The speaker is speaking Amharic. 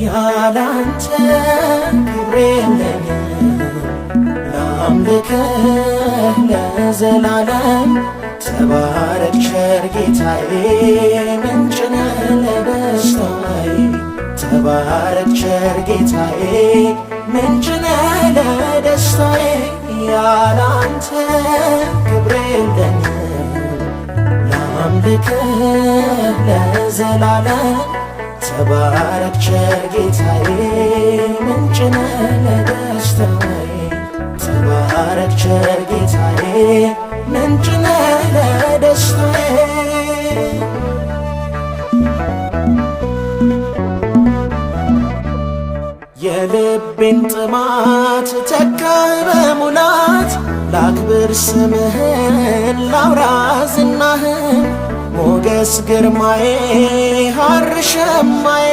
ያላንተ ክብር የለኝም ላምልክህ ለዘላለም ተባረክ ቸር ጌታዬ ምንጭ ነህ ለደስታዬ ተባረክ ቸር ጌታዬ ምንጭ ነህ ለደስታዬ ያላንተ ክብር የለኝም ላምልክህ ለዘላለም ተባረክ ቸር ጌታዬ ምንጭ ነህ ለደስታዬ ተባረክ ቸር ጌታዬ ምንጭ ነህ ለደስታዬ የልቤን ጥማት ተካህ በሙላት ላክብር ስምህን ላውራ ዝናህን ሞገስ ግርማዬ ሐር ሸማዬ